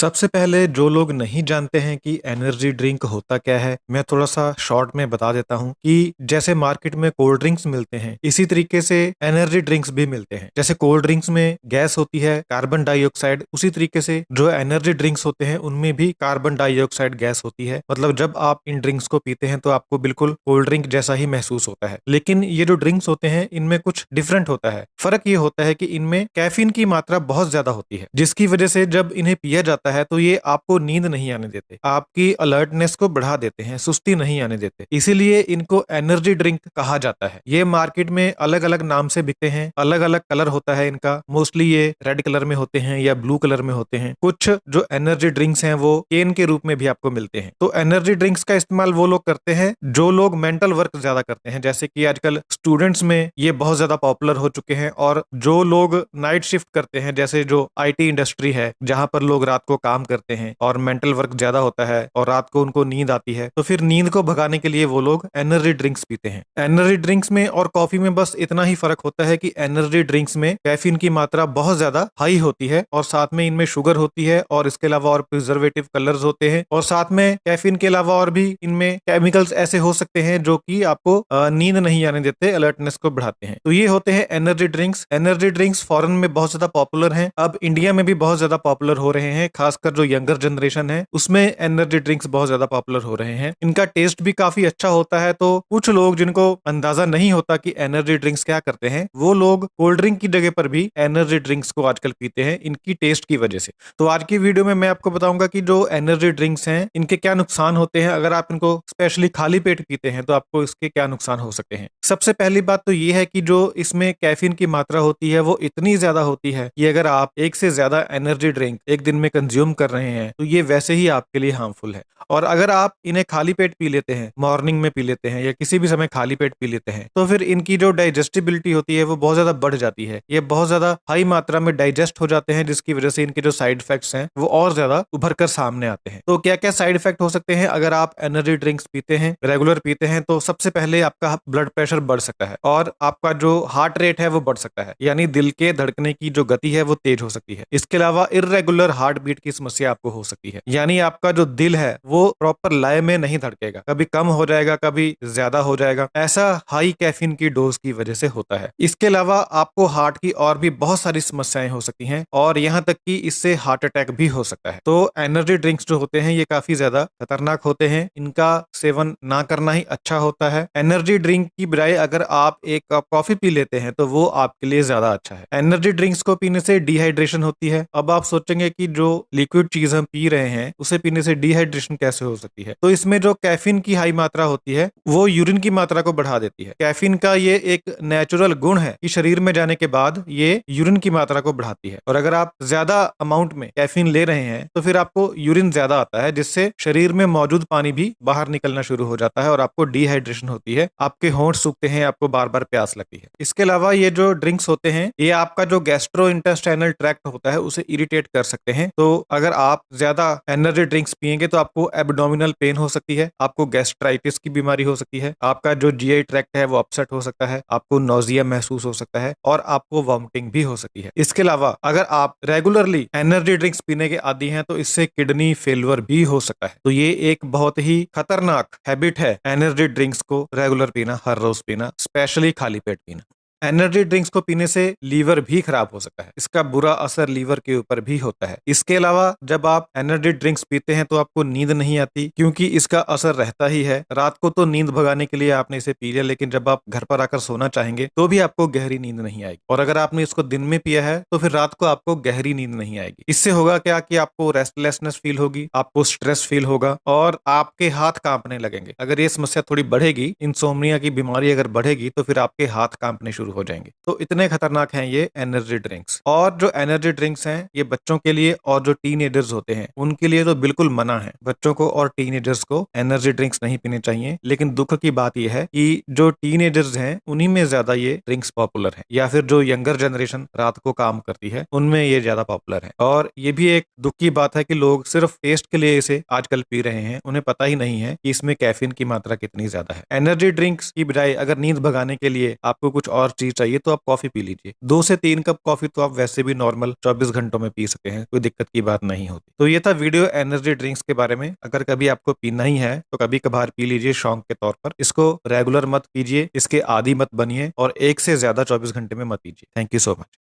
सबसे पहले जो लोग नहीं जानते हैं कि एनर्जी ड्रिंक होता क्या है, मैं थोड़ा-सा शॉर्ट में बता देता हूँ कि जैसे मार्केट में कोल्ड ड्रिंक्स मिलते हैं, इसी तरीके से एनर्जी ड्रिंक्स भी मिलते हैं। जैसे कोल्ड ड्रिंक्स में गैस होती है कार्बन डाइऑक्साइड, उसी तरीके से जो एनर्जी ड्रिंक्स होते हैं, उनमें भी कार्बन डाइऑक्साइड गैस होती है। मतलब जब आप इन ड्रिंक्स को पीते हैं, तो आपको बिल्कुल कोल्ड ड्रिंक जैसा ही महसूस होता है। लेकिन ये जो ड्रिंक्स होते हैं, इनमें कुछ डिफरेंट होता है। फ़र्क ये होता है कि इनमें कैफ़ीन की मात्रा बहुत ज़्यादा होती है, जिसकी वजह से जब इन्हें पिया जाता है, तो ये आपको नींद नहीं आने देते, आपकी अलर्टनेस को बढ़ा देते हैं, सुस्ती नहीं आने देते। इसीलिए इनको एनर्जी ड्रिंक कहा जाता है। ये मार्केट में अलग-अलग नाम से बिकते हैं, अलग-अलग कलर होता है इनका। मोस्टली ये रेड कलर में होते हैं या ब्लू कलर में होते हैं। कुछ जो एनर्जी ड्रिंक्स हैं, वो केन के रूप में भी आपको मिलते हैं। तो एनर्जी ड्रिंक्स का इस्तेमाल वो लोग करते हैं, जो लोग मेंटल वर्क ज़्यादा करते हैं। जैसे कि आजकल स्टूडेंट्स में ये बहुत ज़्यादा पॉपुलर हो चुके हैं, और जो लोग नाइट शिफ्ट करते हैं, जैसे जो आईटी इंडस्ट्री है, जहाँ पर लोग रात को काम करते हैं और मेंटल वर्क ज्यादा होता है और रात को उनको नींद आती है, तो फिर नींद को भगाने के लिए वो लोग एनर्जी ड्रिंक्स पीते हैं। एनर्जी ड्रिंक्स में और कॉफी में बस इतना ही फर्क होता है कि एनर्जी ड्रिंक्स में कैफीन की मात्रा बहुत ज्यादा हाई होती है, और साथ में इनमें शुगर होती है, और इसके अलावा और प्रिजर्वेटिव कलर्स होते हैं, और साथ में कैफीन के अलावा और भी इनमें केमिकल्स ऐसे हो सकते हैं जो कि आपको नींद नहीं आने देते, अलर्टनेस को बढ़ाते हैं। तो ये होते हैं energy drinks. Energy drinks foreign में बहुत ज्यादा पॉपुलर हैं, अब इंडिया में भी बहुत ज्यादा पॉपुलर हो रहे हैं, खासकर जो यंगर जनरेशन है उसमें एनर्जी ड्रिंक्स बहुत ज्यादा पॉपुलर हो रहे हैं। इनका टेस्ट भी काफी अच्छा होता है, तो कुछ लोग जिनको अंदाजा नहीं होता कि एनर्जी ड्रिंक्स क्या करते हैं, वो लोग कोल्ड ड्रिंक की जगह पर भी एनर्जी ड्रिंक्स को आजकल पीते हैं, इनकी टेस्ट की वजह से। तो आज की वीडियो में मैं आपको बताऊंगा कि जो एनर्जी ड्रिंक्स हैं, इनके क्या नुकसान होते हैं। अगर आप इनको स्पेशली खाली पेट पीते हैं, तो आपको इसके क्या नुकसान हो सकते हैं। सबसे पहली बात तो ये है कि जो इसमें कैफीन की मात्रा होती है, वो इतनी ज्यादा होती है कि अगर आप एक से ज्यादा एनर्जी ड्रिंक एक दिन में कंज्यूम कर रहे हैं, तो ये वैसे ही आपके लिए हार्मफुल है। और अगर आप इन्हें खाली पेट पी लेते हैं, मॉर्निंग में पी लेते हैं या किसी भी समय खाली पेट पी लेते हैं, तो फिर इनकी जो डाइजेस्टिबिलिटी होती है, वो बहुत ज्यादा बढ़ जाती है। ये बहुत ज्यादा हाई मात्रा में डाइजेस्ट हो जाते हैं, जिसकी वजह से इनके जो साइड इफेक्ट्स हैं, वो और ज्यादा उभर कर सामने आते हैं। तो क्या क्या साइड इफेक्ट हो सकते हैं अगर आप एनर्जी ड्रिंक्स पीते हैं, रेगुलर पीते हैं? तो सबसे पहले आपका ब्लड प्रेशर बढ़ सकता है, और आपका जो हार्ट रेट है वो बढ़ सकता है, यानी दिल के धड़कने की जो गति है वो तेज हो सकती है। इसके अलावा इर्रेगुलर हार्ट बीट की समस्या आपको हो सकती है, यानी आपका जो दिल है वो प्रॉपर लय में नहीं धड़केगा, कभी कम हो जाएगा, कभी ज्यादा हो जाएगा। ऐसा हाई कैफीन की डोज की वजह से होता है। इसके अलावा आपको हार्ट की और भी बहुत सारी समस्याएं हो सकती हैं, और यहाँ तक कि इससे हार्ट अटैक भी हो सकता है। तो एनर्जी ड्रिंक्स जो होते हैं, ये काफी ज्यादा खतरनाक होते हैं, इनका सेवन ना करना ही अच्छा होता है। एनर्जी ड्रिंक की बजाय अगर आप एक कप कॉफी पी लेते हैं, तो वो आपके लिए ज्यादा अच्छा है। एनर्जी ड्रिंक्स को पीने से डिहाइड्रेशन होती है। अब आप सोचेंगे कि जो लिक्विड चीज हम पी रहे हैं, उसे पीने से डिहाइड्रेशन कैसे हो सकती है? तो इसमें जो कैफीन की हाई मात्रा होती है, वो यूरिन की मात्रा को बढ़ा देती है। कैफीन का ये एक नेचुरल गुण है कि शरीर में जाने के बाद ये यूरिन की मात्रा को बढ़ाती है, और अगर आप ज्यादा अमाउंट में कैफीन ले रहे हैं, तो फिर आपको यूरिन ज्यादा आता है, जिससे शरीर में मौजूद पानी भी बाहर निकलना शुरू हो जाता है, और आपको डिहाइड्रेशन होती है, आपके होंठ सूखते हैं, आपको बार बार प्यास लगती है। इसके अलावा ये जो ड्रिंक्स होते हैं, ये आपका जो गैस्ट्रो इंटेस्टाइनल ट्रैक्ट होता है, उसे इरिटेट कर सकते हैं। तो अगर आप ज्यादा एनर्जी ड्रिंक्स पिएंगे, तो आपको एब्डोमिनल पेन हो सकती है, आपको गैस्ट्राइटिस की बीमारी हो सकती है, आपका जो जीआई ट्रैक्ट है वो अपसेट हो सकता है, आपको नोजिया महसूस हो सकता है, और आपको वॉमिटिंग भी हो सकती है। इसके अलावा अगर आप रेगुलरली एनर्जी ड्रिंक्स पीने के आदी हैं, तो इससे किडनी फेलियर भी हो सकता है। तो ये एक बहुत ही खतरनाक हैबिट है, एनर्जी ड्रिंक्स को रेगुलर पीना, हर रोज पीना, स्पेशली खाली पेट पीना। एनर्जी ड्रिंक्स को पीने से लीवर भी खराब हो सकता है, इसका बुरा असर लीवर के ऊपर भी होता है। इसके अलावा जब आप एनर्जी ड्रिंक्स पीते हैं, तो आपको नींद नहीं आती, क्योंकि इसका असर रहता ही है। रात को तो नींद भगाने के लिए आपने इसे पी लिया, लेकिन जब आप घर पर आकर सोना चाहेंगे, तो भी आपको गहरी नींद नहीं आएगी। और अगर आपने इसको दिन में पिया है, तो फिर रात को आपको गहरी नींद नहीं आएगी। इससे होगा क्या कि आपको रेस्टलेसनेस फील होगी, आपको स्ट्रेस फील होगा, और आपके हाथ कांपने लगेंगे। अगर ये समस्या थोड़ी बढ़ेगी, इंसोम्निया की बीमारी अगर बढ़ेगी, तो फिर आपके हाथ कांपने शुरू हो जाएंगे। तो इतने खतरनाक हैं ये एनर्जी ड्रिंक्स। और जो एनर्जी ड्रिंक्स हैं, ये बच्चों के लिए और जो टीनेजर्स होते हैं, उनके लिए तो बिल्कुल मना है। बच्चों को और टीनेजर्स को एनर्जी ड्रिंक्स नहीं पीने चाहिए। लेकिन दुख की बात यह है कि जो टीनेजर्स हैं, उन्हीं में ज्यादा ये ड्रिंक्स पॉपुलर है, या फिर जो यंगर जनरेशन रात को काम करती है, उनमें ये ज्यादा पॉपुलर है। और ये भी एक दुख की बात है कि लोग सिर्फ टेस्ट के लिए इसे आजकल पी रहे हैं, उन्हें पता ही नहीं है कि इसमें कैफीन की मात्रा कितनी ज्यादा है। एनर्जी ड्रिंक्स की बजाय अगर नींद भगाने के लिए आपको कुछ और चीज चाहिए तो आप कॉफी पी लीजिए। 2 से 3 कप कॉफी तो आप वैसे भी नॉर्मल 24 घंटों में पी सकते हैं, कोई दिक्कत की बात नहीं होती। तो ये था वीडियो एनर्जी ड्रिंक्स के बारे में। अगर कभी आपको पीना ही है तो कभी कभार पी लीजिए शौक के तौर पर, इसको रेगुलर मत कीजिए, इसके आदी मत बनिए और एक से ज्यादा 24 घंटे में मत पीजिए। Thank you so much.